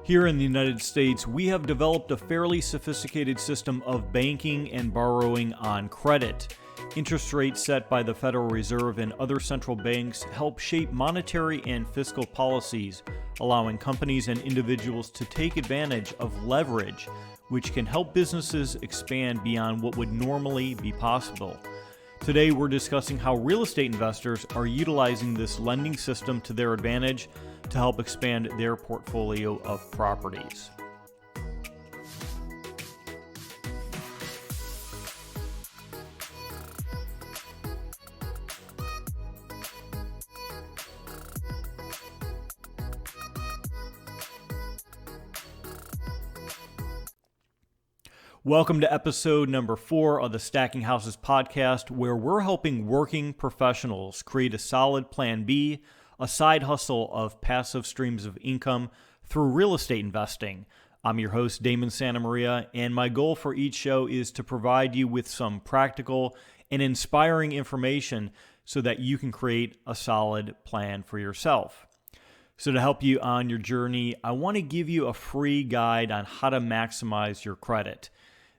Here in the United States, we have developed a fairly sophisticated system of banking and borrowing on credit. Interest rates set by the Federal Reserve and other central banks help shape monetary and fiscal policies, allowing companies and individuals to take advantage of leverage, which can help businesses expand beyond what would normally be possible. Today, we're discussing how real estate investors are utilizing this lending system to their advantage to help expand their portfolio of properties. Welcome to episode number 4 of the Stacking Houses podcast, where we're helping working professionals create a solid plan B, a side hustle of passive streams of income through real estate investing. I'm your host, Damon Santamaria, and my goal for each show is to provide you with some practical and inspiring information so that you can create a solid plan for yourself. So to help you on your journey, I want to give you a free guide on how to maximize your credit.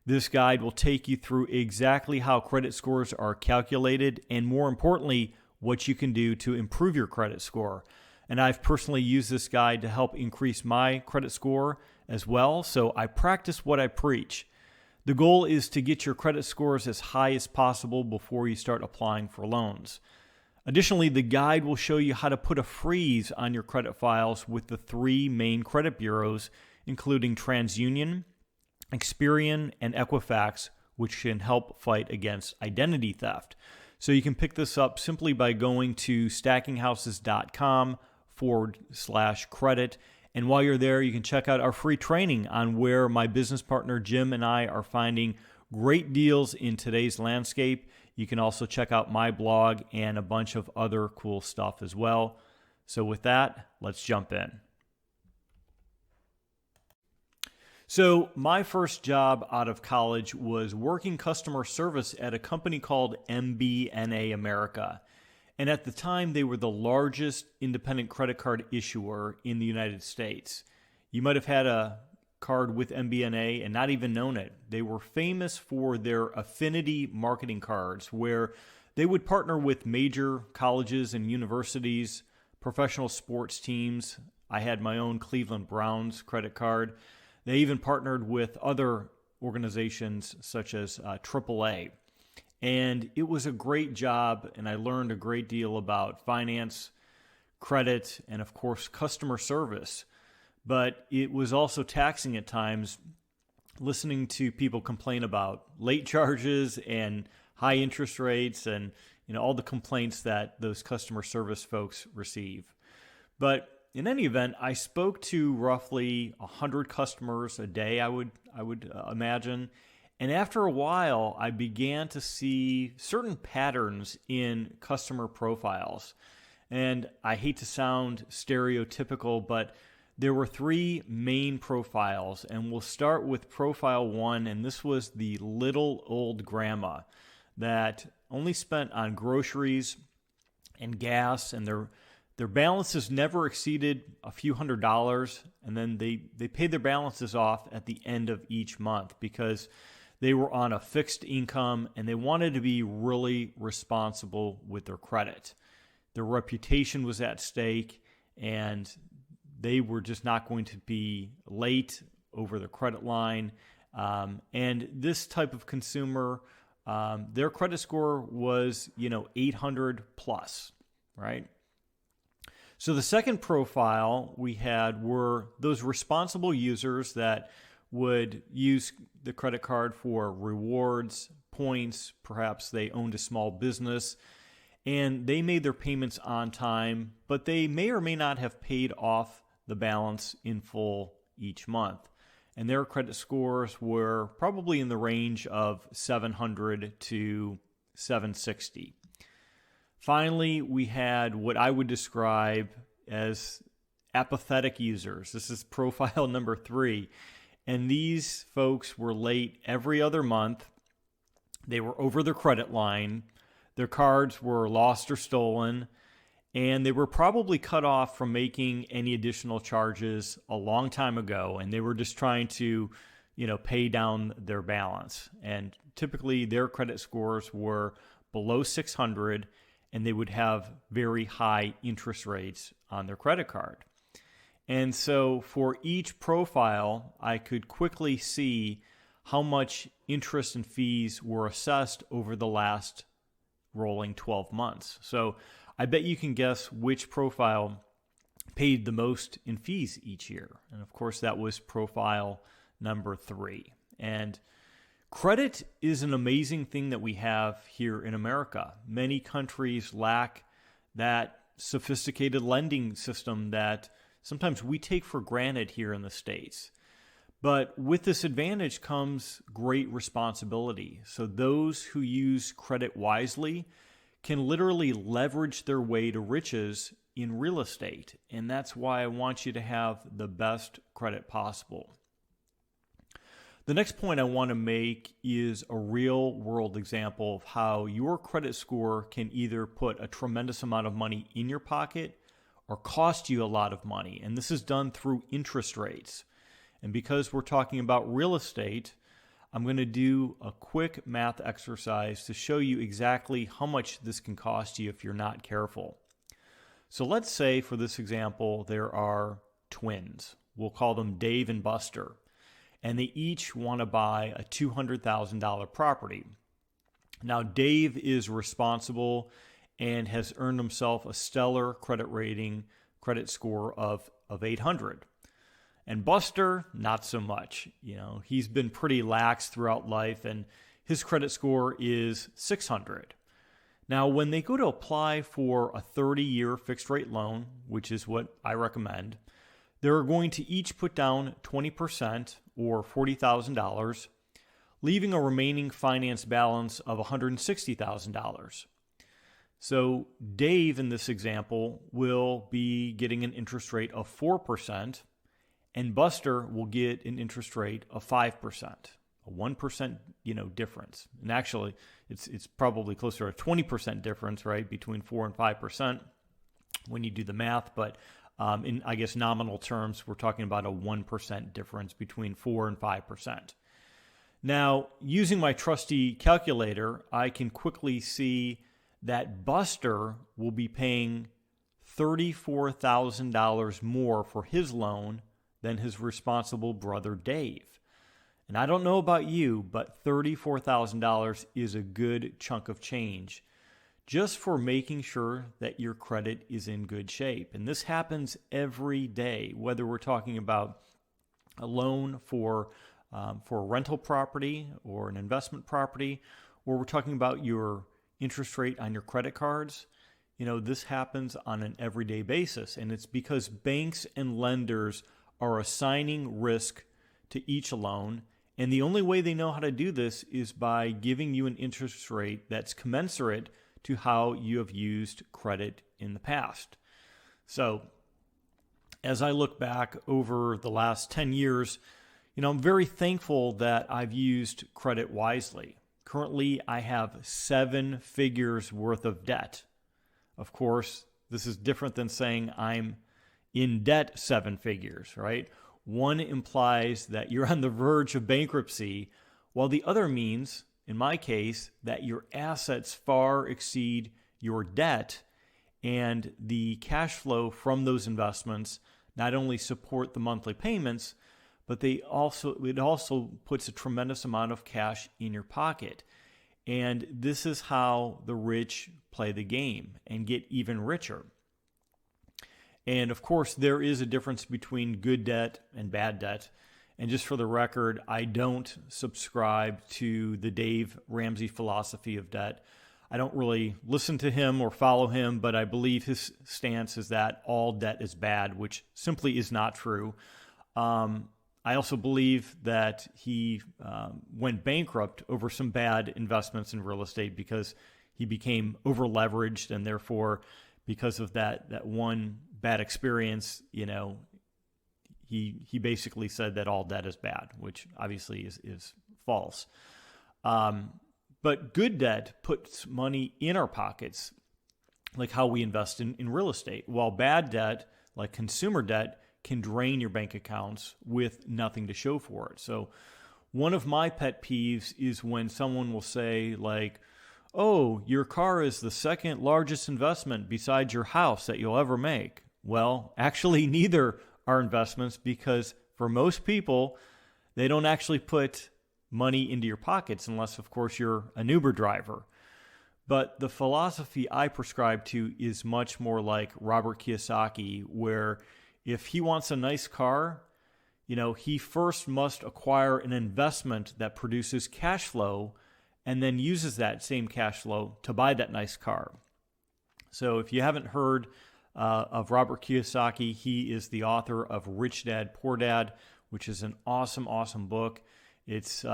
This guide will take you through exactly how credit scores are calculated and, more importantly, what you can do to improve your credit score. And I've personally used this guide to help increase my credit score as well, so I practice what I preach. The goal is to get your credit scores as high as possible before you start applying for loans. Additionally, the guide will show you how to put a freeze on your credit files with the 3 main credit bureaus, including TransUnion, Experian, and Equifax, which can help fight against identity theft. So you can pick this up simply by going to stackinghouses.com/credit. And while you're there, you can check out our free training on where my business partner Jim and I are finding great deals in today's landscape. You can also check out my blog and a bunch of other cool stuff as well. So with that, let's jump in. So my first job out of college was working customer service at a company called MBNA America. And at the time, they were the largest independent credit card issuer in the United States. You might have had a card with MBNA and not even known it. They were famous for their affinity marketing cards, where they would partner with major colleges and universities, professional sports teams. I had my own Cleveland Browns credit card. They even partnered with other organizations such as AAA. And it was a great job, and I learned a great deal about finance, credit, and of course, customer service. But it was also taxing at times, listening to people complain about late charges and high interest rates and all the complaints that those customer service folks receive. But in any event, I spoke to roughly 100 customers a day, I would imagine. And after a while, I began to see certain patterns in customer profiles. And I hate to sound stereotypical, but there were 3 main profiles. And we'll start with profile 1, and this was the little old grandma that only spent on groceries and gas, and their balances never exceeded a few $100s, and then they paid their balances off at the end of each month because they were on a fixed income and they wanted to be really responsible with their credit. Their reputation was at stake, and they were just not going to be late over the credit line. And this type of consumer, their credit score was 800 plus, right? So the second profile we had were those responsible users that would use the credit card for rewards, points, perhaps they owned a small business, and they made their payments on time, but they may or may not have paid off the balance in full each month. And their credit scores were probably in the range of 700 to 760. Finally, we had what I would describe as apathetic users. This is profile number 3. And these folks were late every other month. They were over their credit line. Their cards were lost or stolen. And they were probably cut off from making any additional charges a long time ago, and they were just trying to, pay down their balance. And typically their credit scores were below 600, and they would have very high interest rates on their credit card. And so for each profile, I could quickly see how much interest and fees were assessed over the last rolling 12 months. So I bet you can guess which profile paid the most in fees each year. And of course, that was profile number 3. And credit is an amazing thing that we have here in America. Many countries lack that sophisticated lending system that sometimes we take for granted here in the States. But with this advantage comes great responsibility. So those who use credit wisely can literally leverage their way to riches in real estate. And that's why I want you to have the best credit possible. The next point I want to make is a real world example of how your credit score can either put a tremendous amount of money in your pocket or cost you a lot of money. And this is done through interest rates. And because we're talking about real estate, I'm going to do a quick math exercise to show you exactly how much this can cost you if you're not careful. So let's say for this example, there are twins. We'll call them Dave and Buster. And they each want to buy a $200,000 property. Now, Dave is responsible and has earned himself a stellar credit score of 800. And Buster, not so much. He's been pretty lax throughout life, and his credit score is 600. Now, when they go to apply for a 30-year fixed rate loan, which is what I recommend, they're going to each put down 20% or $40,000, leaving a remaining finance balance of $160,000. So Dave, in this example, will be getting an interest rate of 4%, and Buster will get an interest rate of 5%, a 1% difference. And actually, it's probably closer to a 20% difference, right, between 4 and 5% when you do the math. But in, I guess, nominal terms, we're talking about a 1% difference between 4 and 5%. Now, using my trusty calculator, I can quickly see that Buster will be paying $34,000 more for his loan than his responsible brother Dave. And I don't know about you, but $34,000 is a good chunk of change just for making sure that your credit is in good shape. And this happens every day, whether we're talking about a loan for a rental property or an investment property, or we're talking about your interest rate on your credit cards. This happens on an everyday basis, and it's because banks and lenders are assigning risk to each loan, and the only way they know how to do this is by giving you an interest rate that's commensurate to how you have used credit in the past. So as I look back over the last 10 years, I'm very thankful that I've used credit wisely. Currently, I have 7 figures worth of debt. Of course, this is different than saying I'm in debt 7 figures, right? One implies that you're on the verge of bankruptcy, while the other means, in my case, that your assets far exceed your debt, and the cash flow from those investments not only support the monthly payments, but it also puts a tremendous amount of cash in your pocket. And this is how the rich play the game and get even richer. And of course, there is a difference between good debt and bad debt. And just for the record, I don't subscribe to the Dave Ramsey philosophy of debt. I don't really listen to him or follow him, but I believe his stance is that all debt is bad, which simply is not true. I also believe that he went bankrupt over some bad investments in real estate because he became over-leveraged, and therefore, because of that one bad experience, he basically said that all debt is bad, which obviously is false. But good debt puts money in our pockets. like how we invest in real estate. While bad debt, like consumer debt, can drain your bank accounts with nothing to show for it. So one of my pet peeves is when someone will say like, oh, your car is the second largest investment besides your house that you'll ever make. Well, actually, neither are investments, because for most people, they don't actually put money into your pockets unless, of course, you're an Uber driver. But the philosophy I prescribe to is much more like Robert Kiyosaki, where if he wants a nice car, he first must acquire an investment that produces cash flow and then uses that same cash flow to buy that nice car. So if you haven't heard of Robert Kiyosaki, he is the author of Rich Dad, Poor Dad, which is an awesome, awesome book. It's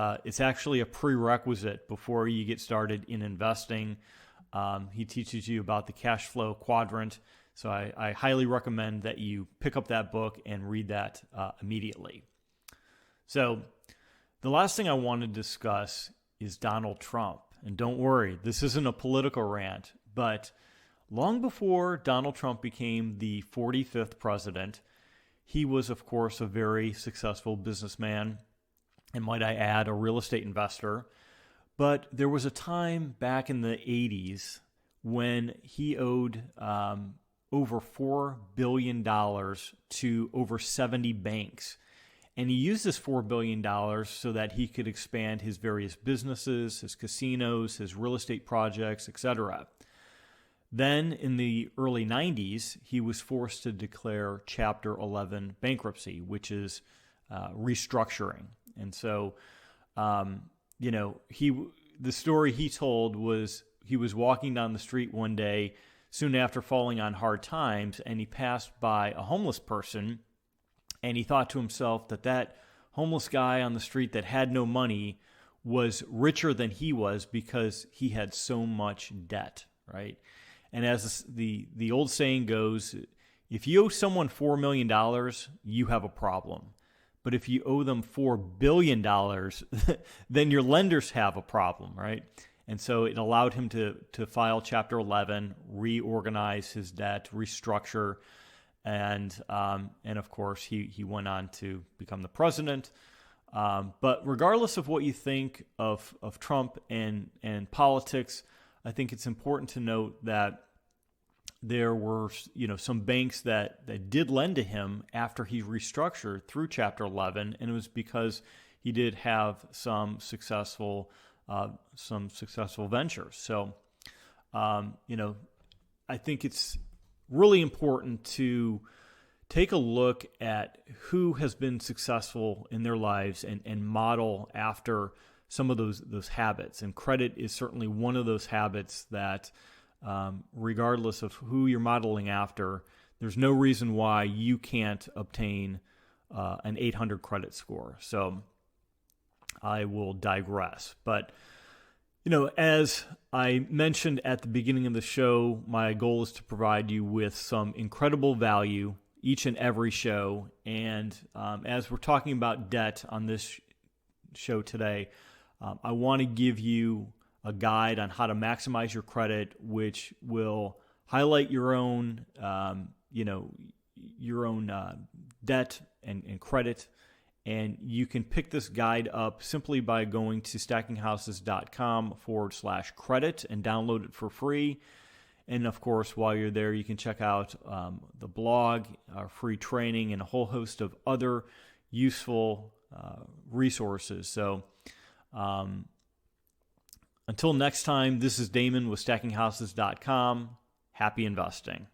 actually a prerequisite before you get started in investing. He teaches you about the cash flow quadrant. So I highly recommend that you pick up that book and read that immediately. So the last thing I want to discuss is Donald Trump. And don't worry, this isn't a political rant, but long before Donald Trump became the 45th president, he was, of course, a very successful businessman, and might I add, a real estate investor. But there was a time back in the 80s when he owed over $4 billion to over 70 banks. And he used this $4 billion so that he could expand his various businesses, his casinos, his real estate projects, etc. Then in the early 90s, he was forced to declare Chapter 11 bankruptcy, which is restructuring. And so, the story he told was he was walking down the street one day soon after falling on hard times, and he passed by a homeless person, and he thought to himself that homeless guy on the street that had no money was richer than he was because he had so much debt, right? And as the old saying goes, if you owe someone $4 million, you have a problem. But if you owe them $4 billion, then your lenders have a problem, right? And so it allowed him to file Chapter 11, reorganize his debt, restructure, and of course he went on to become the president. But regardless of what you think of Trump and politics, I think it's important to note that there were, some banks that did lend to him after he restructured through Chapter 11, and it was because he did have some successful ventures. So, I think it's really important to take a look at who has been successful in their lives and model after some of those habits. And credit is certainly one of those habits that, regardless of who you're modeling after, there's no reason why you can't obtain an 800 credit score. So I will digress. But, as I mentioned at the beginning of the show, my goal is to provide you with some incredible value each and every show. And as we're talking about debt on this show today, I want to give you a guide on how to maximize your credit, which will highlight your own, debt and credit. And you can pick this guide up simply by going to stackinghouses.com/credit and download it for free. And of course, while you're there, you can check out the blog, our free training, and a whole host of other useful resources. So until next time, this is Damon with stackinghouses.com. Happy investing.